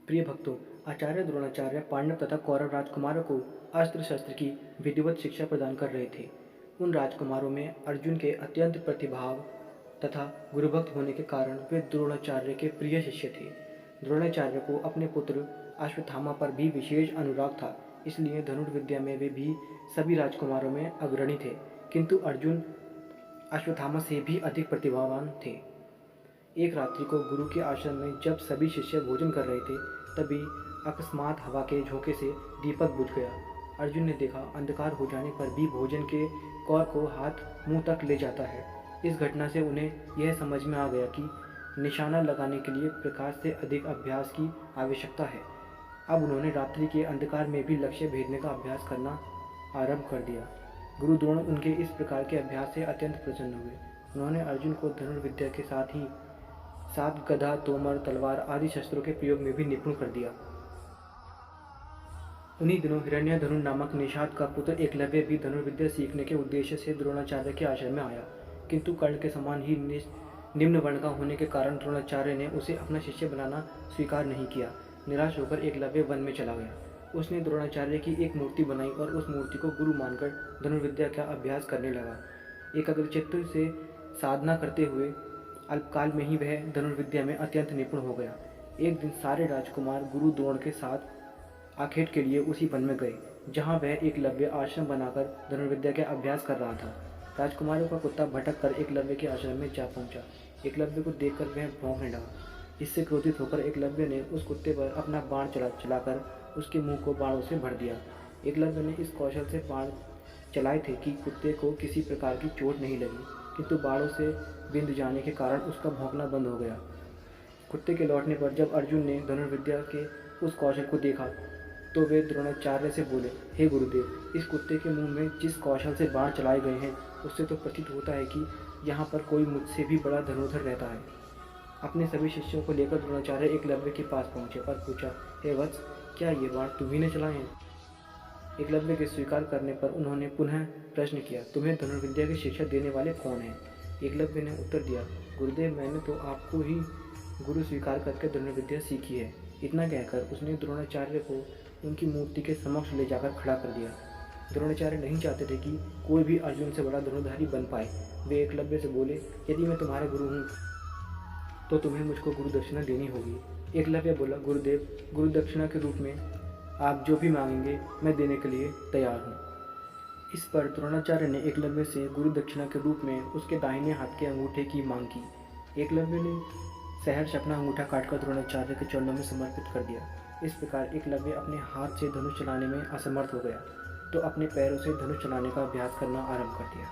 प्रिय भक्तों, आचार्य द्रोणाचार्य पांडव तथा कौरव राजकुमारों को अस्त्र शस्त्र की विधिवत शिक्षा प्रदान कर रहे थे। उन राजकुमारों में अर्जुन के अत्यंत प्रतिभाव तथा गुरुभक्त होने के कारण वे द्रोणाचार्य के प्रिय शिष्य थे। द्रोणाचार्य को अपने पुत्र अश्वत्थामा पर भी विशेष अनुराग था, इसलिए धनुर्विद्या में वे भी सभी राजकुमारों में अग्रणी थे। किंतु अर्जुन अश्वत्थामा से भी अधिक प्रतिभावान थे। एक रात्रि को गुरु के आश्रम में जब सभी शिष्य भोजन कर रहे थे, तभी अकस्मात हवा के झोंके से दीपक बुझ गया। अर्जुन ने देखा, अंधकार हो जाने पर भी भोजन के कौर को हाथ मुंह तक ले जाता है। इस घटना से उन्हें यह समझ में आ गया कि निशाना लगाने के लिए प्रकाश से अधिक अभ्यास की आवश्यकता है। अब उन्होंने रात्रि के अंधकार में भी लक्ष्य भेदने का अभ्यास करना आरंभ कर दिया। गुरु द्रोण उनके इस प्रकार के अभ्यास से अत्यंत प्रसन्न हुए। उन्होंने अर्जुन को धनुर्विद्या के साथ ही साथ गदा, तोमर, तलवार आदि शस्त्रों के प्रयोग में भी निपुण कर दिया। उन्हीं दिनों हिरण्यधनु नामक निषाद का पुत्र एकलव्य भी धनुर्विद्या सीखने के उद्देश्य से द्रोणाचार्य के आश्रम में आया, किंतु कर्ण के समान ही निम्न वर्ण का होने के कारण द्रोणाचार्य ने उसे अपना शिष्य बनाना स्वीकार नहीं किया। निराश होकर एकलव्य वन में चला गया। उसने द्रोणाचार्य की एक मूर्ति बनाई और उस मूर्ति को गुरु मानकर धनुर्विद्या का अभ्यास करने लगा। एकाग्रचित्त से साधना करते हुए अल्पकाल में ही वह धनुर्विद्या में अत्यंत निपुण हो गया। एक दिन सारे राजकुमार गुरु द्रोण के साथ आखेट के लिए उसी वन में गए, जहाँ वह एकलव्य आश्रम बनाकर धनुर्विद्या का अभ्यास कर रहा था। राजकुमारों का कुत्ता भटक कर एकलव्य के आश्रम में जा पहुंचा। एकलव्य को देखकर वह भौंकने लगा। इससे क्रोधित होकर एकलव्य ने उस कुत्ते पर अपना बाण चलाकर उसके मुंह को बाणों से भर दिया। एकलव्य ने इस कौशल से बाण चलाए थे कि कुत्ते को किसी प्रकार की चोट नहीं लगी, किंतु बाणों से बिंद जाने के कारण उसका भौंकना बंद हो गया। कुत्ते के लौटने पर जब अर्जुन ने धनुर्विद्या के उस कौशल को देखा, तो वे द्रोणाचार्य से बोले, हे गुरुदेव, इस कुत्ते के मुंह में जिस कौशल से बाण चलाए गए हैं, उससे तो प्रतीत होता है कि यहाँ पर कोई मुझसे भी बड़ा धनुर्धर रहता है। अपने सभी शिष्यों को लेकर द्रोणाचार्य एकलव्य के पास पहुंचे और पूछा, हे वत्स, क्या ये बाण तुम्ही ने चलाए हैं? एकलव्य के स्वीकार करने पर उन्होंने पुनः प्रश्न किया, तुम्हें धनुर्विद्या की शिक्षा देने वाले कौन हैं? एकलव्य ने उत्तर दिया, गुरुदेव, मैंने तो आपको ही गुरु स्वीकार करके धनुर्विद्या सीखी है। इतना कहकर उसने द्रोणाचार्य को उनकी मूर्ति के समक्ष ले जाकर खड़ा कर दिया। द्रोणाचार्य नहीं चाहते थे कि कोई भी अर्जुन से बड़ा धनुर्धारी बन पाए। वे एकलव्य से बोले, यदि मैं तुम्हारा गुरु हूँ तो तुम्हें मुझको गुरु दक्षिणा देनी होगी। एकलव्य बोला, गुरुदेव, गुरु दक्षिणा के रूप में आप जो भी मांगेंगे मैं देने के लिए तैयार हूँ। इस पर द्रोणाचार्य ने एकलव्य से गुरु दक्षिणा के रूप में उसके दाहिने हाथ के अंगूठे की मांग की। एकलव्य ने सहर्ष अपना अंगूठा काटकर द्रोणाचार्य के चरणों में समर्पित कर दिया। इस प्रकार एकलव्य अपने हाथ से धनुष चलाने में असमर्थ हो गया, तो अपने पैरों से धनुष चलाने का अभ्यास करना आरंभ कर दिया।